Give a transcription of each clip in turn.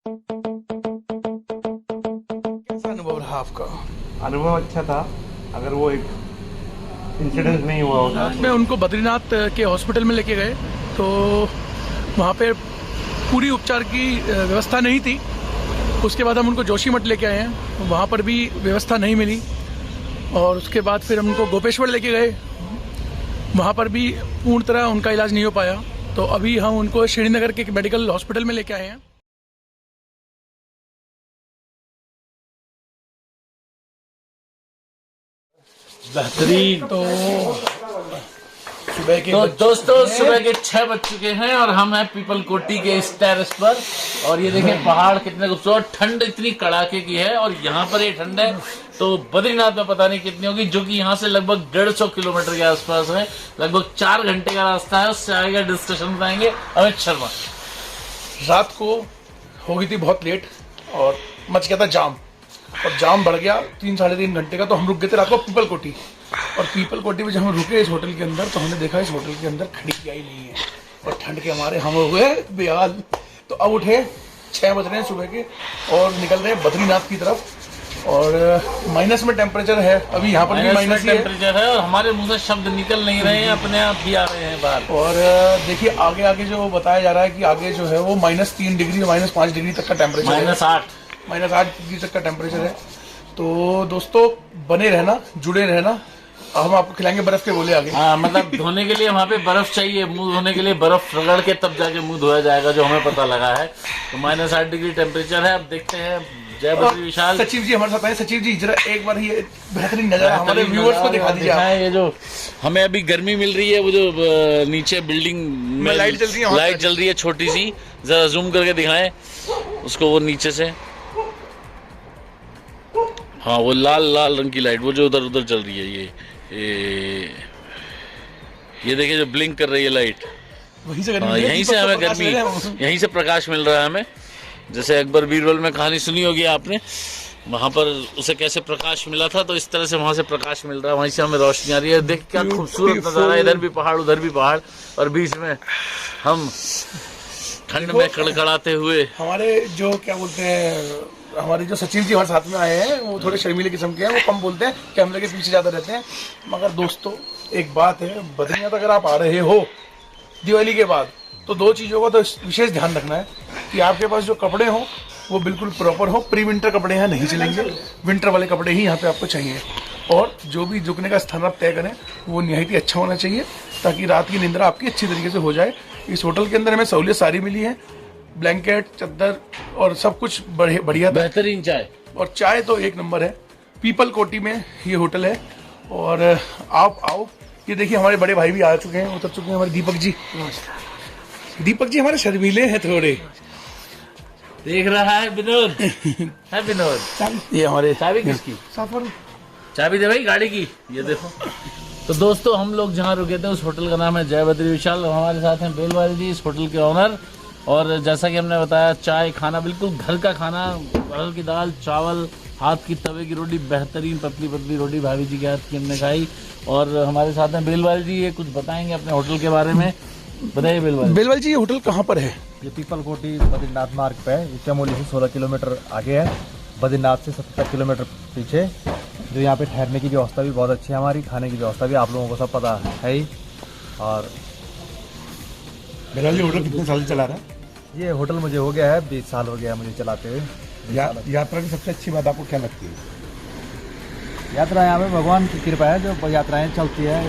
कैसा अनुभव रहा आपका? अनुभव अच्छा था। अगर वो एक इंसिडेंट नहीं हुआ होता। मैं उनको बद्रीनाथ के हॉस्पिटल में लेके गए तो वहाँ पे पूरी उपचार की व्यवस्था नहीं थी। उसके बाद हम उनको जोशीमठ लेके आए हैं, वहाँ पर भी व्यवस्था नहीं मिली। और उसके बाद फिर हम उनको गोपेश्वर लेके गए, वहाँ पर भी पूर्ण तरह उनका इलाज नहीं हो पाया। तो अभी हम उनको श्रीनगर के मेडिकल हॉस्पिटल में लेके आए हैं। बेहतरीन। तो सुबह के दोस्तों सुबह के 6 बज चुके हैं और हम हैं पीपल कोटी के इस टेरेस पर। और ये देखें पहाड़ कितने खूबसूरत, ठंड इतनी कड़ाके की है और यहाँ पर ये ठंड है तो बद्रीनाथ में पता नहीं कितनी होगी, जो कि यहाँ से लगभग 150 किलोमीटर के आसपास है। लगभग 4 घंटे का रास्ता है। उससे आगे डिस्कशन बताएंगे अमित शर्मा। रात को हो गई थी बहुत लेट और मच गया था जाम, और जाम बढ़ गया 3-3.5 घंटे का। तो हम रुक गए थे रात को पीपल कोटी। और पीपल कोटी में जब हम रुके इस होटल के अंदर, तो हमने देखा इस होटल के अंदर खिड़कियाँ ही नहीं है और ठंड के हमारे हम हो गए बेहाल। तो अब उठे 6 बज रहे हैं सुबह के और निकल रहे हैं बद्रीनाथ की तरफ। और माइनस में टेम्परेचर है अभी, यहाँ पर भी माइनस टेम्परेचर है और हमारे मुंह से शब्द निकल नहीं रहे हैं, अपने आप भी आ रहे हैं बाहर। और देखिए आगे आगे जो बताया जा रहा है कि आगे जो है वो -3 डिग्री -5 डिग्री तक का टेम्परेचर है, -8 डिग्री तक का टेम्परेचर है। तो दोस्तों बने रहना, जुड़े रहना, हम आपको खिलाएंगे बर्फ के गोले आगे। हाँ, मतलब धोने के लिए वहाँ पे बर्फ चाहिए, मुंह धोने के लिए बर्फ रगड़ के तब जाके मुंह धोया जाएगा, जो हमें पता लगा है। तो -8 डिग्री टेम्परेचर है। अब देखते हैं। जय बद्री विशाल। सचिव जी हमारे साथ आए। सचिव जी जरा एक बार ये बेहतरीन नजारा हमारे व्यूअर्स को दिखा दीजिए। ये जो हमें अभी गर्मी मिल रही है, वो जो नीचे बिल्डिंग में लाइट जल रही है, लाइट जल रही है छोटी सी, जरा जूम करके दिखाएं उसको, वो नीचे से। हाँ, वो लाल रंग की लाइट, वो जो उधर चल रही है। ये देखिए जो ब्लिंक कर रही है लाइट, वहीं से यहीं से हमें गर्मी, यहीं से प्रकाश मिल रहा है हमें। जैसे अकबर बीरबल में कहानी सुनी होगी आपने, वहां पर उसे कैसे प्रकाश मिला था, तो इस तरह से वहां से प्रकाश मिल रहा है, वहीं से हमें रोशनी आ रही है। देख क्या खूबसूरत नजारा है, इधर भी पहाड़ उधर भी पहाड़ और बीच में हम ठंड में कड़कड़ाते हुए। हमारे जो क्या बोलते हैं, हमारे जो सचिव जी हमारे साथ में आए हैं वो थोड़े शर्मीले किस्म के हैं, वो कम बोलते हैं, कैमरे के पीछे ज्यादा रहते हैं। मगर दोस्तों एक बात है, बद्रीनाथ अगर आप आ रहे हो दिवाली के बाद, तो 2 चीज़ों का तो विशेष ध्यान रखना है कि आपके पास जो कपड़े हो वो बिल्कुल प्रॉपर हो। प्री विंटर कपड़े यहाँ नहीं चलेंगे, विंटर वाले कपड़े ही यहाँ पे आपको चाहिए। और जो भी रुकने का स्थान आप तय करें वो निहायत ही अच्छा होना चाहिए, ताकि रात की निंद्रा आपकी अच्छी तरीके से हो जाए। इस होटल के अंदर हमें सहूलियत सारी मिली है, ब्लैंकेट, चद्दर और सब कुछ बढ़िया, बेहतरीन चाय, और चाय तो एक नंबर है। पीपल कोटी में ये होटल है और आप आओ। ये देखिए हमारे बड़े भाई भी आ चुके हैं, उतर चुके हैं, हमारे दीपक जी। दीपक जी हमारे शर्मीले हैं थोड़े, देख रहा है विनोद। है विनोद। ये हमारे चाबी किसकी? चाबी दे भाई गाड़ी की। ये देखो। तो दोस्तों हम लोग जहाँ रुके थे उस होटल का नाम है जय बद्री विशाल। हमारे साथ हैं बेलवारी जी, इस होटल के ऑनर। और जैसा कि हमने बताया, चाय, खाना बिल्कुल घर का खाना, अरहर की दाल, चावल, हाथ की तवे की रोटी, बेहतरीन पतली पतली रोटी भाभी जी के हाथ की हमने खाई। और हमारे साथ हैं बेलवारी जी, ये कुछ बताएंगे अपने होटल के बारे में। बताइए बेलवारी जी, ये होटल कहाँ पर है? ये पीपल कोटी बद्रीनाथ मार्ग पे है। चमोली से 16 किलोमीटर आगे है, बद्रीनाथ से 70 किलोमीटर पीछे। जो यहाँ पे ठहरने की व्यवस्था भी बहुत अच्छी है हमारी, खाने की व्यवस्था भी आप लोगों को सब पता है ही। और बेलवारी होटल कितने साल से चला रहा है? ये होटल मुझे हो गया है 20 साल हो गया है मुझे चलाते हुए। यात्रा की सबसे अच्छी बात आपको क्या लगती है? यात्रा यहाँ पे भगवान की कृपा है, जो यात्राएं चलती है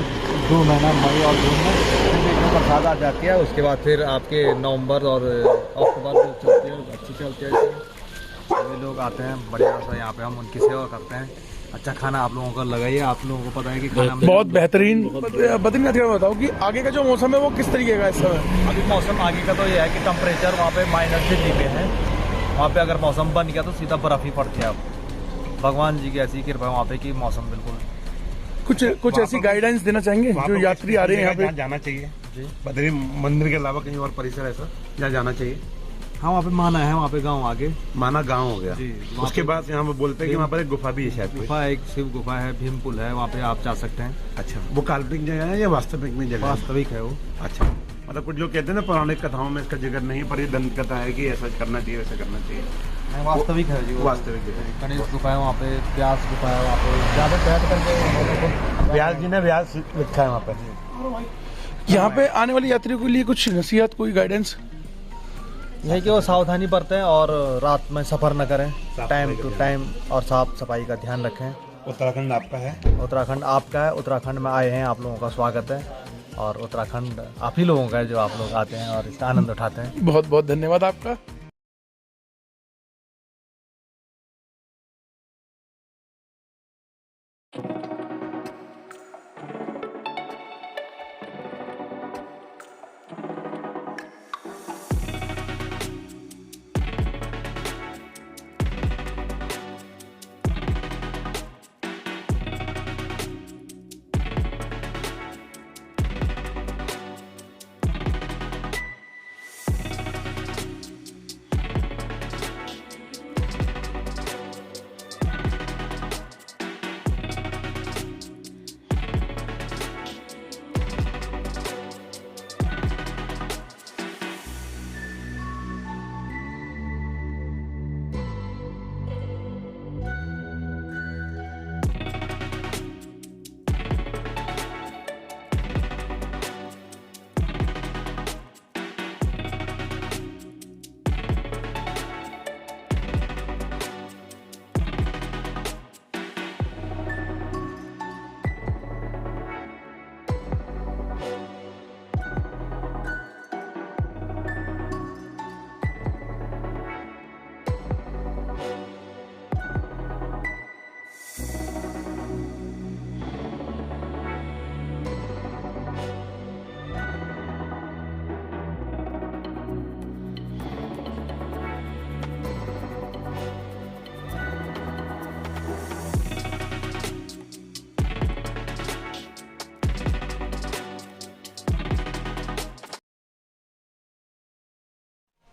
2 महीना, मई और जून में, फिर बरसात आ जाती है। उसके बाद फिर आपके नवंबर और अक्टूबर में चलती है, अच्छी चलती है। सभी लोग आते हैं बढ़िया सा, यहाँ पे हम उनकी सेवा करते हैं। अच्छा खाना आप लोगों को लगाइए, आप लोगों को पता है कि खाना बहुत बेहतरीन। बद्रीनाथ का बताओ कि आगे का जो मौसम है वो किस तरीके का इस समय? अभी मौसम आगे का तो ये है कि टेम्परेचर वहाँ पे -3 पे है। वहाँ पे अगर मौसम बन गया तो सीधा बर्फ ही पड़ती है। अब भगवान जी की ऐसी कृपा है वहाँ पे कि मौसम बिल्कुल। कुछ ऐसी गाइडेंस देना चाहेंगे जो यात्री आ रहे हैं यहाँ पे? जाना चाहिए बद्री मंदिर के अलावा कहीं और परिसर ऐसा जहाँ जाना चाहिए? हाँ, वहाँ पे माना है, वहाँ पे गांव आगे माना गांव हो गया जी। उसके बाद यहाँ पे बोलते हैं कि वहाँ पर एक गुफा भी है, शायद गुफा, एक शिव गुफा है, भीम पुल है, वहाँ पे आप जा सकते हैं। अच्छा, वो काल्पनिक जगह है या वास्तविक में जगह? वास्तविक है वो। अच्छा, मतलब कुछ लोग कहते हैं ना पौराणिक कथाओं में इसका जिक्र नहीं, पर ये दंत कथा है कि ऐसा करना चाहिए, वैसा करना चाहिए। वास्तविक है जी, वास्तविक है। गणेश गुफा है वहाँ पे, व्यास गुफा है वहाँ पे, ज़्यादा बैठ करके व्यास जी ने व्यास लिखा है वहाँ पर। यहाँ पे आने वाले यात्रियों के लिए कुछ नसीहत, कोई गाइडेंस? यह कि वो सावधानी बरतें और रात में सफ़र न करें, टाइम टू टाइम, और साफ सफाई का ध्यान रखें। उत्तराखंड आपका है? उत्तराखंड आपका है, उत्तराखंड में आए हैं, आप लोगों का स्वागत है। और उत्तराखंड आप ही लोगों का है जो आप लोग आते हैं और इसका आनंद उठाते हैं। बहुत बहुत धन्यवाद आपका।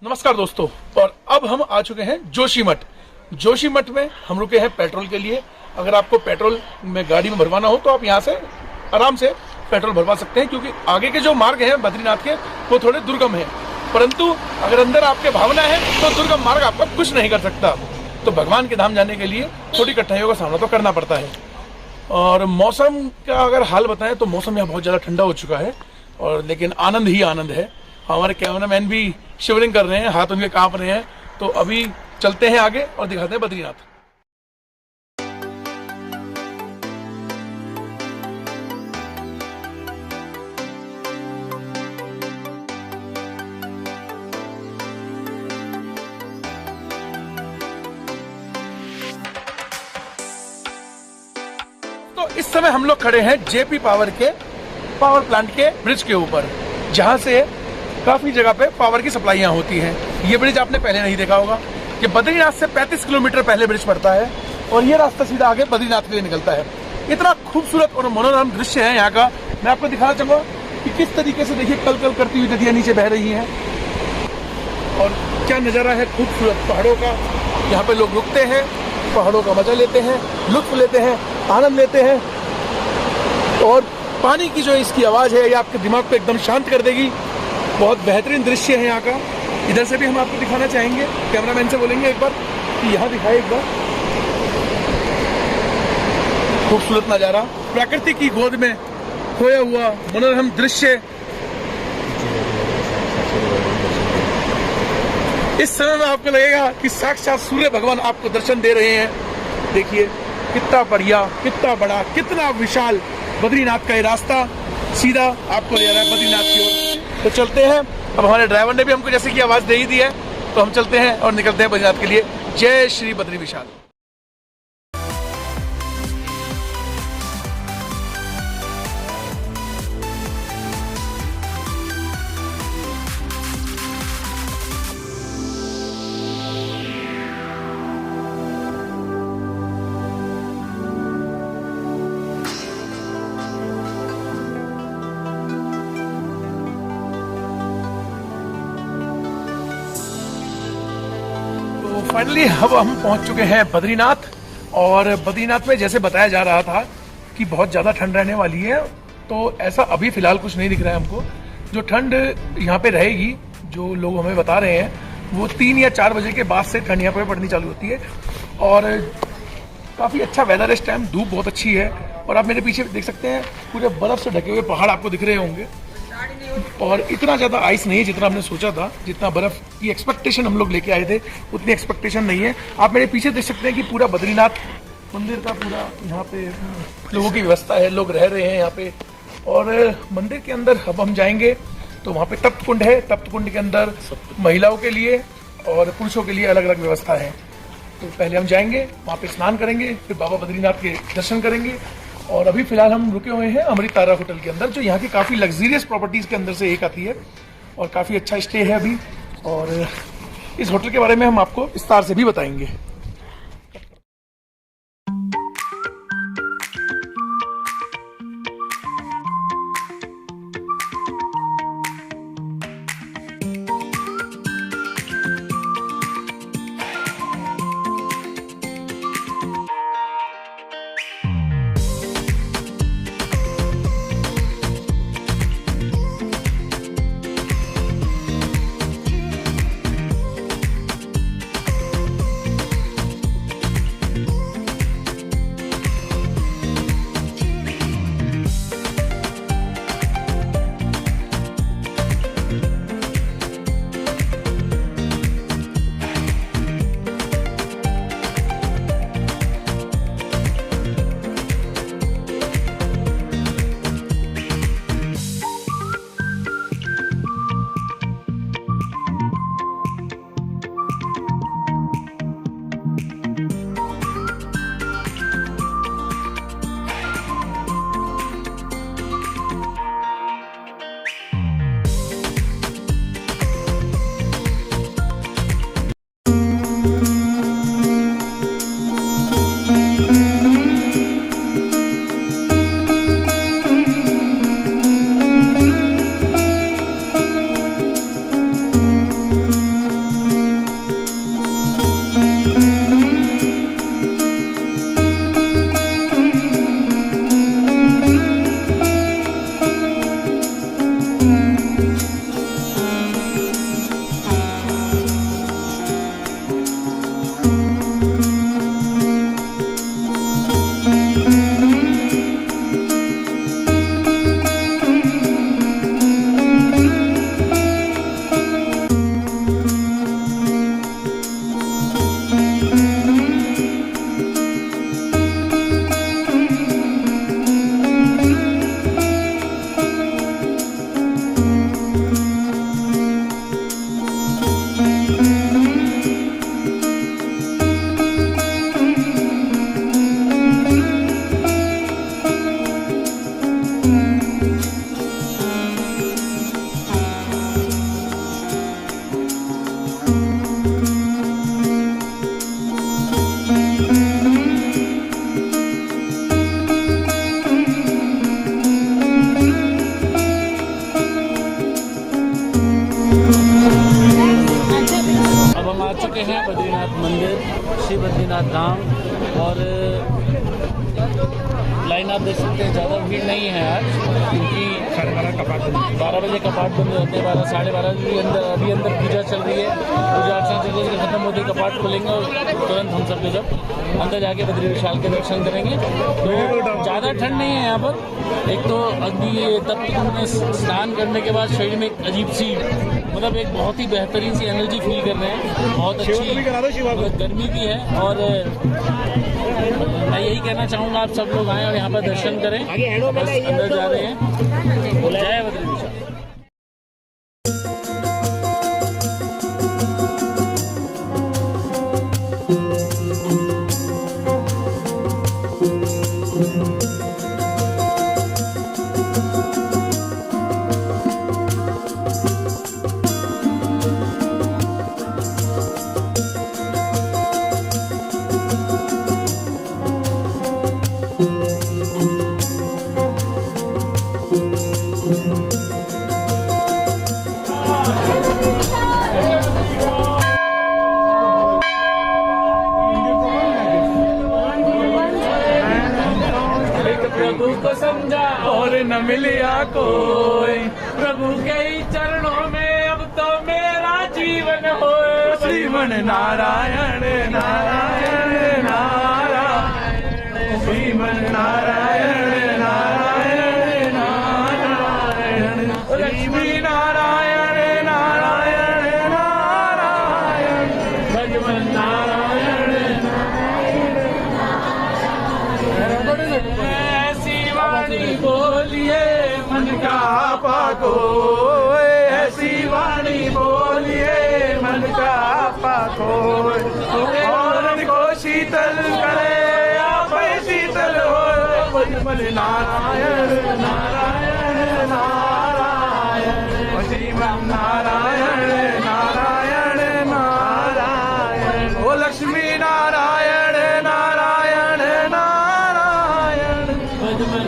नमस्कार दोस्तों, और अब हम आ चुके हैं जोशीमठ। जोशीमठ में हम रुके हैं पेट्रोल के लिए। अगर आपको पेट्रोल में गाड़ी में भरवाना हो तो आप यहाँ से आराम से पेट्रोल भरवा सकते हैं, क्योंकि आगे के जो मार्ग हैं बद्रीनाथ के वो थोड़े दुर्गम हैं। परंतु अगर अंदर आपके भावना है तो दुर्गम मार्ग आपका कुछ नहीं कर सकता। तो भगवान के धाम जाने के लिए थोड़ी कठिनाइयों का सामना तो करना पड़ता है। और मौसम का अगर हाल बताएं तो मौसम यहाँ बहुत ज़्यादा ठंडा हो चुका है, और लेकिन आनंद ही आनंद है। हमारे कैमरामैन भी शिवरिंग कर रहे हैं, हाथ उनके कांप रहे हैं। तो अभी चलते हैं आगे और दिखाते हैं बद्रीनाथ। तो इस समय हम लोग खड़े हैं जेपी पावर के पावर प्लांट के ब्रिज के ऊपर, जहां से काफी जगह पे पावर की सप्लाइयां होती हैं। ये ब्रिज आपने पहले नहीं देखा होगा। ये बद्रीनाथ से 35 किलोमीटर पहले ब्रिज पड़ता है, और ये रास्ता सीधा आगे बद्रीनाथ के लिए निकलता है। इतना खूबसूरत और मनोरम दृश्य है यहाँ का। मैं आपको दिखाना चाहूंगा कि किस तरीके से, देखिए, कल कल करती हुई नदियां नीचे बह रही हैं, और क्या नजारा है खूबसूरत पहाड़ों का। यहाँ पे लोग रुकते हैं, पहाड़ों का मजा लेते हैं, लुत्फ लेते हैं, आनंद लेते हैं, और पानी की जो इसकी आवाज है ये आपके दिमाग को एकदम शांत कर देगी। बहुत बेहतरीन दृश्य है यहाँ का। इधर से भी हम आपको दिखाना चाहेंगे, कैमरामैन से बोलेंगे एक बार कि यहाँ दिखाए एक बार। खूबसूरत नजारा, प्रकृति की गोद में खोया हुआ मनोरम दृश्य। इस समय में आपको लगेगा कि साक्षात सूर्य भगवान आपको दर्शन दे रहे हैं। देखिए कितना बढ़िया, कितना बड़ा, कितना विशाल बद्रीनाथ का ये रास्ता सीधा आपको ले रहा है बद्रीनाथ की ओर। तो चलते हैं। अब हमारे ड्राइवर ने भी हमको जैसे कि आवाज दे ही दी है, तो हम चलते हैं और निकलते हैं बद्रीनाथ के लिए। जय श्री बद्री विशाल। फाइनली अब हम पहुंच चुके हैं बद्रीनाथ। और बद्रीनाथ में जैसे बताया जा रहा था कि बहुत ज़्यादा ठंड रहने वाली है, तो ऐसा अभी फिलहाल कुछ नहीं दिख रहा है हमको। जो ठंड यहाँ पे रहेगी, जो लोग हमें बता रहे हैं, वो 3 या 4 बजे के बाद से ठंड यहाँ पे पड़नी चालू होती है। और काफ़ी अच्छा वेदर है इस टाइम, धूप बहुत अच्छी है। और आप मेरे पीछे देख सकते हैं पूरे बर्फ़ से ढके हुए पहाड़ आपको दिख रहे होंगे। और इतना ज़्यादा आइस नहीं है जितना हमने सोचा था, जितना बर्फ़ की एक्सपेक्टेशन हम लोग लेके आए थे उतनी एक्सपेक्टेशन नहीं है। आप मेरे पीछे देख सकते हैं कि पूरा बद्रीनाथ मंदिर का पूरा यहाँ पे लोगों की व्यवस्था है, लोग रह रहे हैं यहाँ पे। और मंदिर के अंदर अब हम जाएंगे तो वहाँ पे तप्त कुंड है, तप्त कुंड के अंदर महिलाओं के लिए और पुरुषों के लिए अलग अलग व्यवस्था है। तो पहले हम जाएंगे, वहाँ पे स्नान करेंगे, फिर बाबा बद्रीनाथ के दर्शन करेंगे। और अभी फिलहाल हम रुके हुए हैं अमृत तारा होटल के अंदर, जो यहाँ की काफ़ी लग्जरियस प्रॉपर्टीज़ के अंदर से एक आती है और काफ़ी अच्छा स्टे है अभी। और इस होटल के बारे में हम आपको विस्तार से भी बताएंगे। श्री बद्रीनाथ धाम। और लाइन आप देख सकते हैं, ज़्यादा भीड़ नहीं है आज, क्योंकि 12 बजे कपाट बंद होते हैं। 12 साढ़े 12 भी अभी अंदर पूजा चल रही है। पूजा अर्चना चल रही है, खत्म होते ही कपाट खुलेंगे और तुरंत हम सब जब अंदर जाके बद्री विशाल के दर्शन करेंगे। तो ज़्यादा ठंड नहीं है यहाँ पर। एक तो अभी तप्त कुंड में स्नान करने के बाद शरीर में एक अजीब सी, मतलब एक बहुत ही बेहतरीन सी एनर्जी फील कर रहे हैं, बहुत अच्छी गर्मी भी है। और मैं यही कहना चाहूँगा आप सब लोग आएँ और यहाँ पर दर्शन करें। बस अंदर जा रहे हैं। जय बद्री विशाल। प्रभु को समझा और न मिलिया कोई, प्रभु के ही चरणों में अब तो मेरा जीवन हो। श्रीमन नारायण नारायण नारायण, श्रीमन नारायण नारायण नारायण, लक्ष्मी नारायण नारायण नारायण, भगवन नारायण नारायण। ऐसी वाणी बोलिए मन का पाको, ऐसी वाणी बोलिए मन का पाको, और को शीतल करे आप शीतल हो। भगवन नारायण नारायण नारायण, श्रीमन नारायण नारायण नारायण, ओ लक्ष्मी नारायण नारायण नारायण, भगवन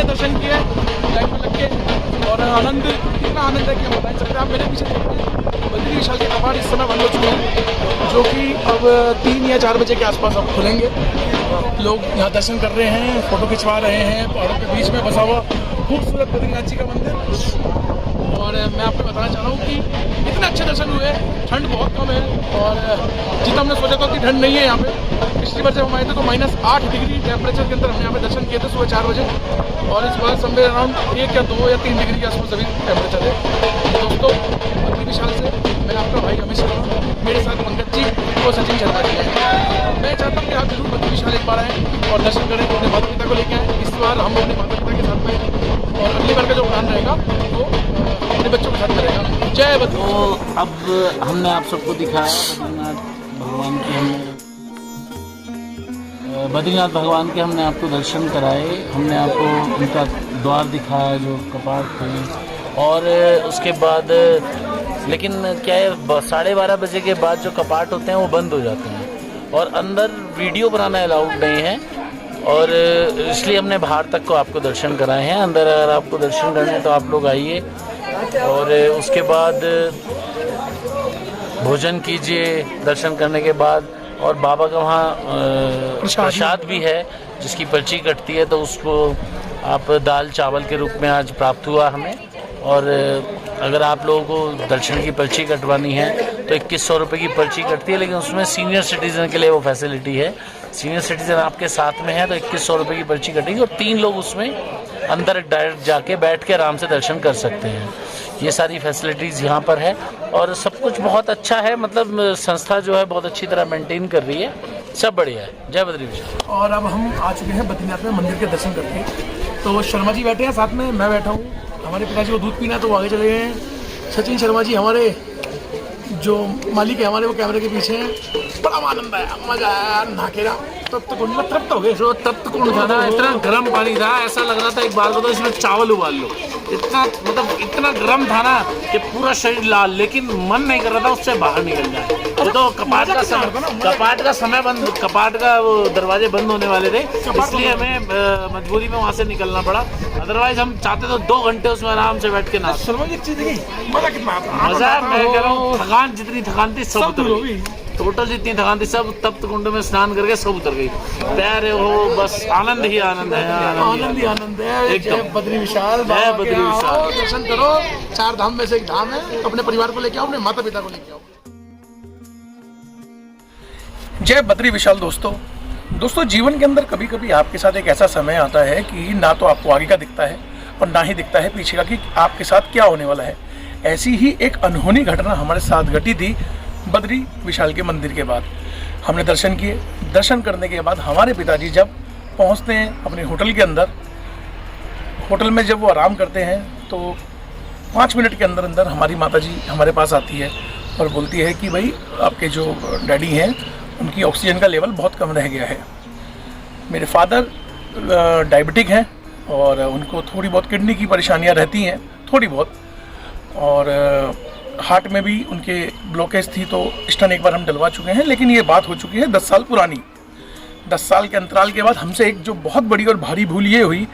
दर्शन किए लाइन में लग के, और आनंद, कितना आनंद है कि हम बता नहीं सकते। आप मेरे पीछे देख रहे हैं बद्री विशाल के कपाट इस समय बंद हो चुके हैं, जो कि अब 3 या 4 बजे के आसपास अब खुलेंगे। लोग यहाँ दर्शन कर रहे हैं, फोटो खिंचवा रहे हैं। पहाड़ों के बीच में बसा हुआ खूबसूरत बद्रीनाथ जी का मंदिर। और मैं आपको बताना चाह रहा हूँ कि इतने अच्छे दर्शन हुए, ठंड बहुत कम है, और जितना हमने सोचा था कि ठंड नहीं है यहाँ पे। पिछली बार जब हम आए थे तो -8 डिग्री टेम्परेचर के अंदर हमने यहाँ पे दर्शन किए थे सुबह 4 बजे, और इस बार समझे अराउंड 1 या 2 या 3 डिग्री के आसपास अभी टेम्परेचर है। दोस्तों, बद्री विशाल से मैं आपका भाई रमेश शर्मा, मेरे साथ पंकज जी और सचिन शर्मा जी हैं। मैं चाहता हूँ कि आप जरूर बद्री विशाल एक बार आएँ और दर्शन करें, अपने माता पिता को लेके आएँ। इस बार हम अपने माता पिता के साथ में, और अगली बार का जो प्लान रहेगा वो अपने बच्चों के साथ करेगा। जय बद्री। तो अब हमने आप सबको दिखाया बद्रीनाथ भगवान के हमने आपको दर्शन कराए, हमने आपको उनका द्वार दिखाया जो कपाट थे। और उसके बाद लेकिन क्या है, 12:30 बजे के बाद जो कपाट होते हैं वो बंद हो जाते हैं, और अंदर वीडियो बनाना अलाउड नहीं है, और इसलिए हमने बाहर तक को आपको दर्शन कराए हैं। अंदर अगर आपको दर्शन करने हैं तो आप लोग आइए, और उसके बाद भोजन कीजिए दर्शन करने के बाद। और बाबा का वहाँ प्रसाद भी है जिसकी पर्ची कटती है, तो उसको आप दाल चावल के रूप में आज प्राप्त हुआ हमें। और अगर आप लोगों को दर्शन की पर्ची कटवानी है तो 2100 रुपये की पर्ची कटती है, लेकिन उसमें सीनियर सिटीजन के लिए वो फैसिलिटी है। सीनियर सिटीजन आपके साथ में है तो 2100 रुपये की पर्ची कटेगी, और 3 लोग उसमें अंदर डायरेक्ट जाके बैठ के आराम से दर्शन कर सकते हैं। ये सारी फैसिलिटीज़ यहाँ पर है, और सब कुछ बहुत अच्छा है। मतलब संस्था जो है बहुत अच्छी तरह मेंटेन कर रही है, सब बढ़िया है। जय बद्री विशाल। और अब हम आ चुके हैं बद्रीनाथ में मंदिर के दर्शन करके। तो शर्मा जी बैठे हैं साथ में, मैं बैठा हूँ। हमारे पिताजी को दूध पीना है तो वो आगे चले गए हैं। सचिन शर्मा जी हमारे जो मालिक है हमारे, वो कैमरे के पीछे हैं। बड़ा आनंद आया, मजा आया, नहाकेरा तृप्त हो गए। जो तप्त कुंड था ना, इतना गर्म पानी था, ऐसा लग रहा था एक बार को तो इसमें चावल उबाल लो। इतना मतलब इतना गर्म था ना कि पूरा शरीर लाल, लेकिन मन नहीं कर रहा था उससे बाहर निकल जाए। वो तो कपाट का समय बंद, कपाट का वो दरवाजे बंद होने वाले थे, इसलिए हमें मजबूरी में वहाँ से निकलना पड़ा। अदरवाइज हम चाहते तो 2 घंटे उसमें आराम से बैठ के ना। मजा कितना आता, मजा मैं कह रहा हूँ, थकान जितनी थकान थी सब उतर गई। टोटल जितनी थकान थी सब तप्त कुंड में स्नान करके सब उतर गई। पैर हो बस आनंद ही आनंद है, आनंद ही आनंद है। जय बद्री विशाल, जय बद्री विशाल। दर्शन करो, 4 धाम में से एक धाम है। अपने परिवार को लेके आओ, अपने माता पिता को लेके आओ। जय बद्री विशाल। दोस्तों जीवन के अंदर कभी कभी आपके साथ एक ऐसा समय आता है कि ना तो आपको आगे का दिखता है और ना ही दिखता है पीछे का कि आपके साथ क्या होने वाला है। ऐसी ही एक अनहोनी घटना हमारे साथ घटी थी बद्री विशाल के मंदिर के बाद। हमने दर्शन किए, दर्शन करने के बाद हमारे पिताजी जब पहुंचते हैं अपने होटल के अंदर, होटल में जब वो आराम करते हैं तो 5 मिनट के अंदर अंदर हमारी माताजी हमारे पास आती है और बोलती है कि भाई आपके जो डैडी हैं उनकी ऑक्सीजन का लेवल बहुत कम रह गया है। मेरे फादर डायबिटिक हैं और उनको थोड़ी बहुत किडनी की परेशानियां रहती हैं, थोड़ी बहुत, और हार्ट में भी उनके ब्लॉकेज थी तो स्टन एक बार हम डलवा चुके हैं, लेकिन ये बात हो चुकी है 10 साल पुरानी। 10 साल के अंतराल के बाद हमसे एक जो बहुत बड़ी और भारी भूल ये हुई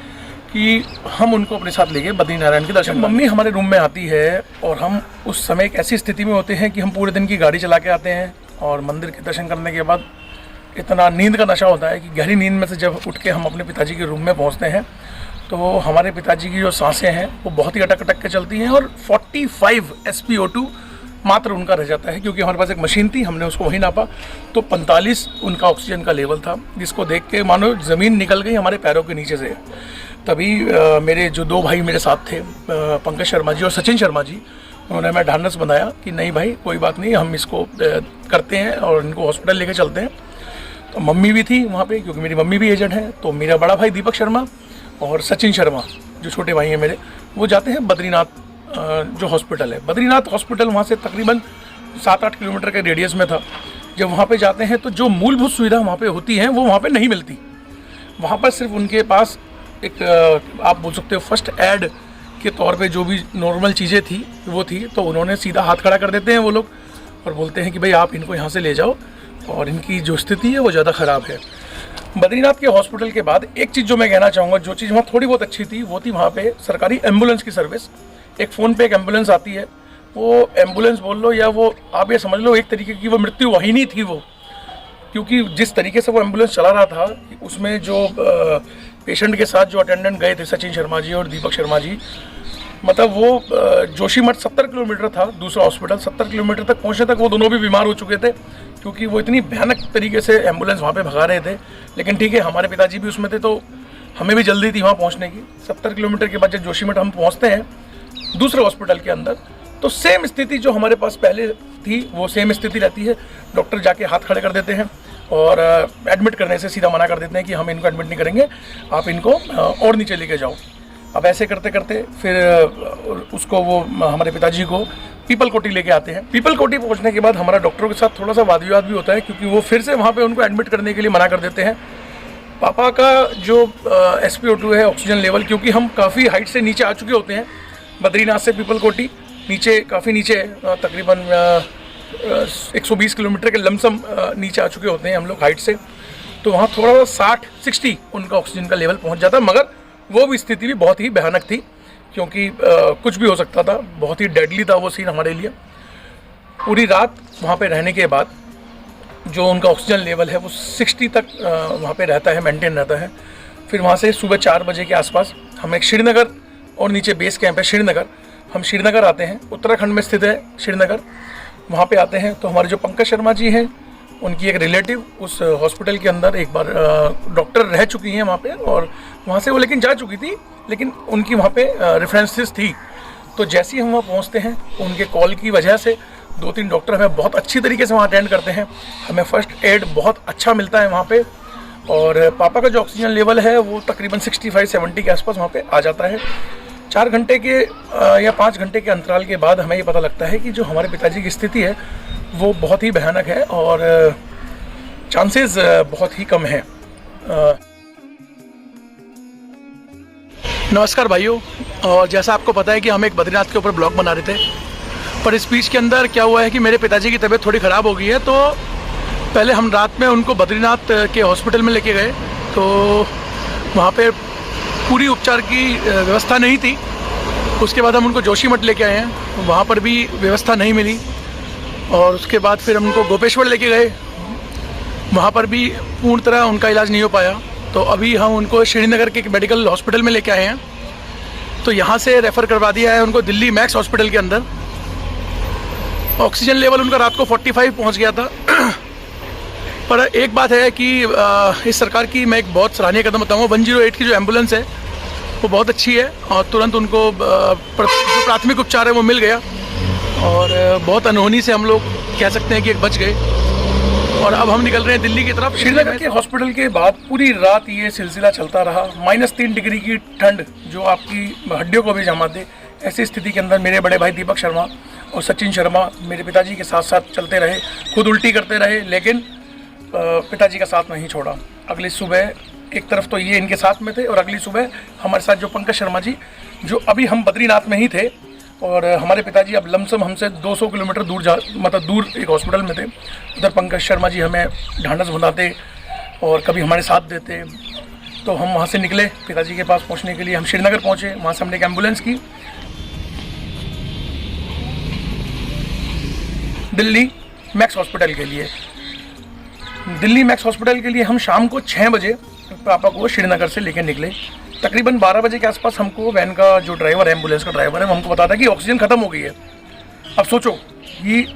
कि हम उनको अपने साथ ले गए बद्रीनारायण के दर्शन। मम्मी हमारे रूम में आती है और हम उस समय एक ऐसी स्थिति में होते हैं कि हम पूरे दिन की गाड़ी चला के आते हैं और मंदिर के दर्शन करने के बाद इतना नींद का नशा होता है कि गहरी नींद में से जब उठ के हम अपने पिताजी के रूम में पहुंचते हैं तो हमारे पिताजी की जो सांसें हैं वो बहुत ही अटक अटक के चलती हैं और 45 SpO2 मात्र उनका रह जाता है, क्योंकि हमारे पास एक मशीन थी, हमने उसको वहीं नापा तो 45 उनका ऑक्सीजन का लेवल था, जिसको देख के मानो ज़मीन निकल गई हमारे पैरों के नीचे से। तभी मेरे जो 2 भाई मेरे साथ थे, पंकज शर्मा जी और सचिन शर्मा जी, उन्होंने मैं ढांढस बनाया कि नहीं भाई कोई बात नहीं, हम इसको करते हैं और इनको हॉस्पिटल लेके चलते हैं। तो मम्मी भी थी वहाँ पे, क्योंकि मेरी मम्मी भी एजेंट है, तो मेरा बड़ा भाई दीपक शर्मा और सचिन शर्मा जो छोटे भाई हैं मेरे, वो जाते हैं बद्रीनाथ जो हॉस्पिटल है। बद्रीनाथ हॉस्पिटल वहाँ से तकरीबन 7-8 किलोमीटर के रेडियस में था। जब वहाँ पे जाते हैं तो जो मूलभूत सुविधा वहाँ पे होती हैं वो वहाँ पे नहीं मिलती। वहाँ पर सिर्फ उनके पास एक आप बोल सकते हो फर्स्ट एड के तौर पे जो भी नॉर्मल चीज़ें थी वो थी, तो उन्होंने सीधा हाथ खड़ा कर देते हैं वो लोग और बोलते हैं कि भाई आप इनको यहाँ से ले जाओ और इनकी जो स्थिति है वो ज़्यादा ख़राब है। बद्रीनाथ के हॉस्पिटल के बाद एक चीज़ जो मैं कहना चाहूँगा, जो चीज़ वहाँ थोड़ी बहुत अच्छी थी वो थी वहाँ पे सरकारी एम्बुलेंस की सर्विस। एक फ़ोन पे एक एम्बुलेंस आती है, वो एम्बुलेंस बोल लो या वो आप ये समझ लो एक तरीके की वो मृत्यु वाहिनी थी वो, क्योंकि जिस तरीके से वो एम्बुलेंस चला रहा था उसमें जो पेशेंट के साथ जो अटेंडेंट गए थे सचिन शर्मा जी और दीपक शर्मा जी, मतलब वो जोशीमठ 70 किलोमीटर था दूसरा हॉस्पिटल, 70 किलोमीटर तक पहुंचने तक वो दोनों भी बीमार हो चुके थे, क्योंकि वो इतनी भयानक तरीके से एम्बुलेंस वहाँ पे भगा रहे थे। लेकिन ठीक है, हमारे पिताजी भी उसमें थे तो हमें भी जल्दी थी वहाँ पहुँचने की। 70 किलोमीटर के बाद जब जोशीमठ हम पहुँचते हैं दूसरे हॉस्पिटल के अंदर, तो सेम स्थिति जो हमारे पास पहले थी वो सेम स्थिति रहती है। डॉक्टर जाके हाथ खड़े कर देते हैं और एडमिट करने से सीधा मना कर देते हैं कि हम इनको एडमिट नहीं करेंगे, आप इनको और नीचे लेके जाओ। अब ऐसे करते करते फिर उसको वो हमारे पिताजी को पीपल कोटी लेके आते हैं। पीपल कोटी पहुंचने के बाद हमारा डॉक्टरों के साथ थोड़ा सा वाद विवाद भी होता है, क्योंकि वो फिर से वहाँ पे उनको एडमिट करने के लिए मना कर देते हैं। पापा का जो SpO2 है ऑक्सीजन लेवल, क्योंकि हम काफ़ी हाइट से नीचे आ चुके होते हैं, बद्रीनाथ से पीपल कोटी नीचे काफ़ी नीचे तकरीबन 120 किलोमीटर के लमसम नीचे आ चुके होते हैं हम लोग हाइट से, तो वहाँ थोड़ा सा 60 उनका ऑक्सीजन का लेवल पहुँच जाता, मगर वो भी स्थिति भी बहुत ही भयानक थी, क्योंकि कुछ भी हो सकता था, बहुत ही डेडली था वो सीन हमारे लिए। पूरी रात वहाँ पे रहने के बाद जो उनका ऑक्सीजन लेवल है वो 60 तक वहाँ पे रहता है, मेंटेन रहता है। फिर वहाँ से सुबह 4 बजे के आसपास हम एक श्रीनगर और नीचे बेस कैंप है श्रीनगर, हम श्रीनगर आते हैं, उत्तराखंड में स्थित है श्रीनगर। वहाँ पे आते हैं तो हमारे जो पंकज शर्मा जी हैं उनकी एक रिलेटिव उस हॉस्पिटल के अंदर एक बार डॉक्टर रह चुकी हैं वहाँ पे, और वहाँ से वो लेकिन जा चुकी थी, लेकिन उनकी वहाँ पे रेफरेंसेस थी। तो जैसे ही हम वहाँ पहुँचते हैं उनके कॉल की वजह से 2-3 डॉक्टर हमें बहुत अच्छी तरीके से वहाँ अटेंड करते हैं, हमें फर्स्ट एड बहुत अच्छा मिलता है वहाँ पे, और पापा का जो ऑक्सीजन लेवल है वो तकरीबन 65-70 के आसपास वहाँ पे आ जाता है। 4 घंटे के या 5 घंटे के अंतराल के बाद हमें ये पता लगता है कि जो हमारे पिताजी की स्थिति है वो बहुत ही भयानक है और चांसेस बहुत ही कम हैं। नमस्कार भाइयों, और जैसा आपको पता है कि हम एक बद्रीनाथ के ऊपर ब्लॉग बना रहे थे, पर इस बीच के अंदर क्या हुआ है कि मेरे पिताजी की तबीयत थोड़ी ख़राब हो गई है। तो पहले हम रात में उनको बद्रीनाथ के हॉस्पिटल में लेके गए, तो वहाँ पे पूरी उपचार की व्यवस्था नहीं थी। उसके बाद हम उनको जोशीमठ लेके आए हैं, वहाँ पर भी व्यवस्था नहीं मिली, और उसके बाद फिर हम उनको गोपेश्वर लेके गए, वहाँ पर भी पूर्ण तरह उनका इलाज नहीं हो पाया। तो अभी हम उनको श्रीनगर के मेडिकल हॉस्पिटल में लेके आए हैं, तो यहाँ से रेफ़र करवा दिया है उनको दिल्ली मैक्स हॉस्पिटल के अंदर। ऑक्सीजन लेवल उनका रात को 45 पहुँच गया था, पर एक बात है कि इस सरकार की मैं एक बहुत सराहनीय कदम बताऊँगा। 108 की जो एम्बुलेंस है वो बहुत अच्छी है और तुरंत उनको जो प्राथमिक उपचार है वो मिल गया और बहुत अनहोनी से हम लोग कह सकते हैं कि एक बच गए। और अब हम निकल रहे हैं दिल्ली की तरफ। श्रीनगर के हॉस्पिटल के बाद पूरी रात ये सिलसिला चलता रहा। -3 डिग्री की ठंड जो आपकी हड्डियों को भी जमा दे, ऐसी स्थिति के अंदर मेरे बड़े भाई दीपक शर्मा और सचिन शर्मा मेरे पिताजी के साथ साथ चलते रहे, खुद उल्टी करते रहे, लेकिन पिताजी का साथ नहीं छोड़ा। अगली सुबह एक तरफ तो ये इनके साथ में थे और अगली सुबह हमारे साथ जो पंकज शर्मा जी, जो अभी हम बद्रीनाथ में ही थे और हमारे पिताजी अब लमसम हमसे 200 किलोमीटर दूर दूर एक हॉस्पिटल में थे। उधर पंकज शर्मा जी हमें ढांढस बंधाते और कभी हमारे साथ देते। तो हम वहाँ से निकले पिताजी के पास पहुँचने के लिए। हम श्रीनगर पहुँचे, वहाँ से हमने एक एम्बुलेंस की दिल्ली मैक्स हॉस्पिटल के लिए। दिल्ली मैक्स हॉस्पिटल के लिए हम शाम को 6 बजे पापा को श्रीनगर से लेकर निकले। तकरीबन 12 बजे के आसपास हमको वैन का जो ड्राइवर है, एम्बुलेंस का ड्राइवर है, वो हमको बताता कि ऑक्सीजन खत्म हो गई है। अब सोचो कि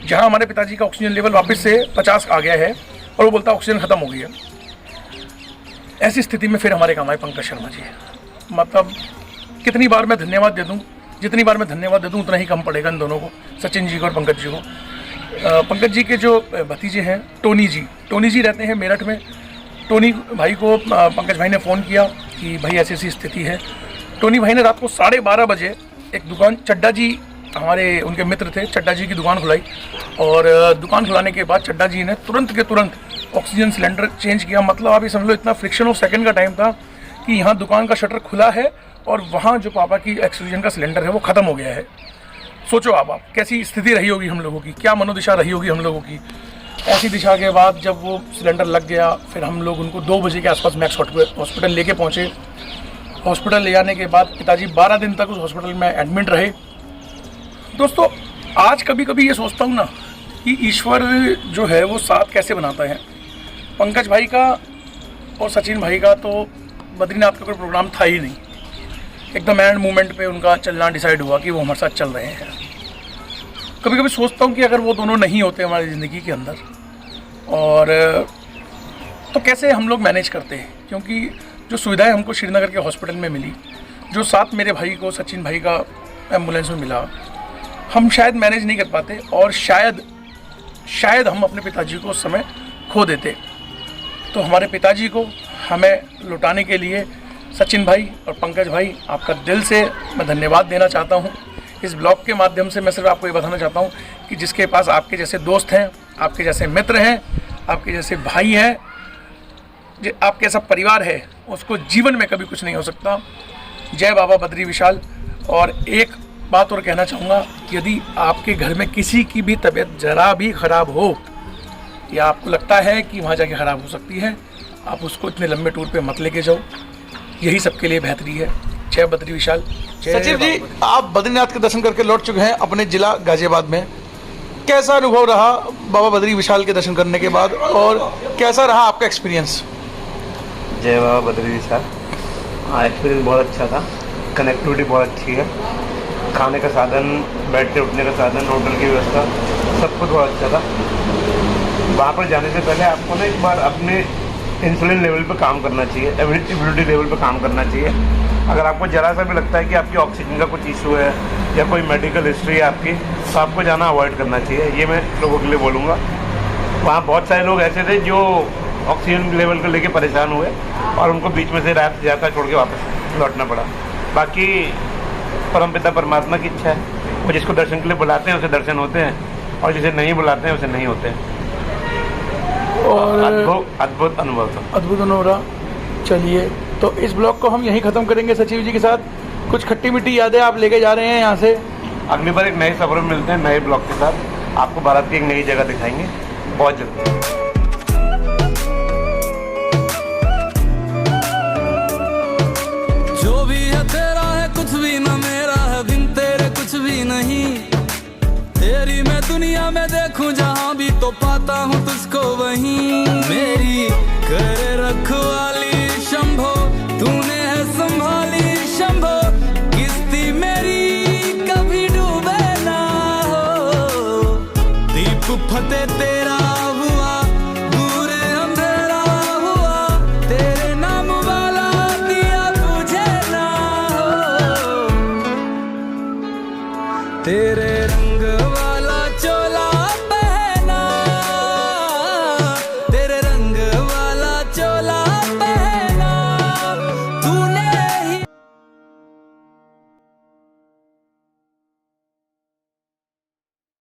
जहां हमारे पिताजी का ऑक्सीजन लेवल वापस से 50 आ गया है और वो बोलता ऑक्सीजन खत्म हो गई है। ऐसी स्थिति में फिर हमारे काम आए पंकज शर्मा जी। मतलब कितनी बार मैं धन्यवाद दे दूँ, जितनी बार मैं धन्यवाद दे दूँ उतना ही कम पड़ेगा इन दोनों को, सचिन जी को और पंकज जी को। पंकज जी के जो भतीजे हैं टोनी जी रहते हैं मेरठ में। टोनी भाई को पंकज भाई ने फ़ोन किया कि भाई ऐसी ऐसी स्थिति है। टोनी भाई ने रात को 12:30 बजे एक दुकान, चड्डा जी हमारे उनके मित्र थे, चड्डा जी की दुकान खुलाई और दुकान खुलाने के बाद चड्डा जी ने तुरंत के तुरंत ऑक्सीजन सिलेंडर चेंज किया। मतलब आप ये समझ लो इतना फ्रिक्शन ऑफ सेकंड का टाइम था कि यहाँ दुकान का शटर खुला है और वहाँ जो पापा की ऑक्सीजन का सिलेंडर है वो ख़त्म हो गया है। सोचो आप कैसी स्थिति रही होगी हम लोगों की, क्या मनोदशा रही होगी हम लोगों की। ऐसी दिशा के बाद जब वो सिलेंडर लग गया फिर हम लोग उनको 2 बजे के आसपास मैक्स हॉस्पिटल लेके पहुँचे। हॉस्पिटल ले जाने के बाद पिताजी 12 दिन तक उस हॉस्पिटल में एडमिट रहे। दोस्तों आज कभी कभी ये सोचता हूँ ना कि ईश्वर जो है वो साथ कैसे बनाता है। पंकज भाई का और सचिन भाई का तो बद्रीनाथ का कोई प्रोग्राम था ही नहीं, एकदम एंड मोमेंट पे उनका चलना डिसाइड हुआ कि वो हमारे साथ चल रहे हैं। कभी कभी सोचता हूँ कि अगर वो दोनों नहीं होते हमारी ज़िंदगी के अंदर और तो कैसे हम लोग मैनेज करते हैं, क्योंकि जो सुविधाएं हमको श्रीनगर के हॉस्पिटल में मिली, जो साथ मेरे भाई को सचिन भाई का एम्बुलेंस में मिला, हम शायद मैनेज नहीं कर पाते और शायद हम अपने पिताजी को उस समय खो देते। तो हमारे पिताजी को हमें लौटाने के लिए सचिन भाई और पंकज भाई आपका दिल से मैं धन्यवाद देना चाहता हूँ। इस ब्लॉग के माध्यम से मैं सिर्फ आपको ये बताना चाहता हूँ कि जिसके पास आपके जैसे दोस्त हैं, आपके जैसे मित्र हैं, आपके जैसे भाई हैं, आपके जैसा परिवार है, उसको जीवन में कभी कुछ नहीं हो सकता। जय बाबा बद्री विशाल। और एक बात और कहना चाहूँगा कि यदि आपके घर में किसी की भी तबीयत ज़रा भी ख़राब हो या आपको लगता है कि वहाँ जाके ख़राब हो सकती है, आप उसको इतने लंबे टूर पे मत लेके जाओ, यही सबके लिए बेहतरी है। जय बद्री विशाल। सचिन जी, आप बद्रीनाथ के दर्शन करके लौट चुके हैं अपने जिला गाजियाबाद में। कैसा अनुभव रहा बाबा बद्री विशाल के दर्शन करने के बाद और कैसा रहा आपका एक्सपीरियंस? जय बाबा बद्री विशाल। एक्सपीरियंस बहुत अच्छा था, कनेक्टिविटी बहुत अच्छी है, खाने का साधन, बैठने उठने का साधन, होटल की व्यवस्था, सब कुछ बहुत अच्छा था। वहाँ पर जाने से पहले आपको ना एक बार अपने इंसुलिन लेवल पे काम करना चाहिए, इम्यूनिटी लेवल पे काम करना चाहिए। अगर आपको ज़रा सा भी लगता है कि आपकी ऑक्सीजन का कुछ इशू है या कोई मेडिकल हिस्ट्री है आपकी, तो आपको जाना अवॉइड करना चाहिए। ये मैं लोगों के लिए बोलूँगा। वहाँ बहुत सारे लोग ऐसे थे जो ऑक्सीजन लेवल को लेके परेशान हुए और उनको बीच में से रात जाता छोड़ के वापस लौटना पड़ा। बाकी परमपिता परमात्मा की इच्छा है, वो जिसको दर्शन के लिए बुलाते हैं उसे दर्शन होते हैं और जिसे नहीं बुलाते हैं उसे नहीं होते हैं। और अद्भुत अनुभव था, अद्भुत अनुभव रहा। चलिए तो इस ब्लॉग को हम यहीं ख़त्म करेंगे सचिव जी के साथ। कुछ खट्टी मीठी यादें आप लेके जा रहे हैं यहाँ से। अगली बार एक नए सफर में मिलते हैं, नए ब्लॉग के साथ। आपको भारत की एक नई जगह दिखाएंगे बहुत जल्दी। जो भी है तेरा है, कुछ भी न मेरा है, बिन तेरे कुछ भी नहीं। तेरी मैं दुनिया में देखूं जहां भी, तो पाता हूं तुझको वहीं। मेरी करे रखवाली शंभो, तूने है संभाली शंभो, किस्ती मेरी कभी डूबे ना हो। दीप फतेह तेरा हुआ, तेरे रंग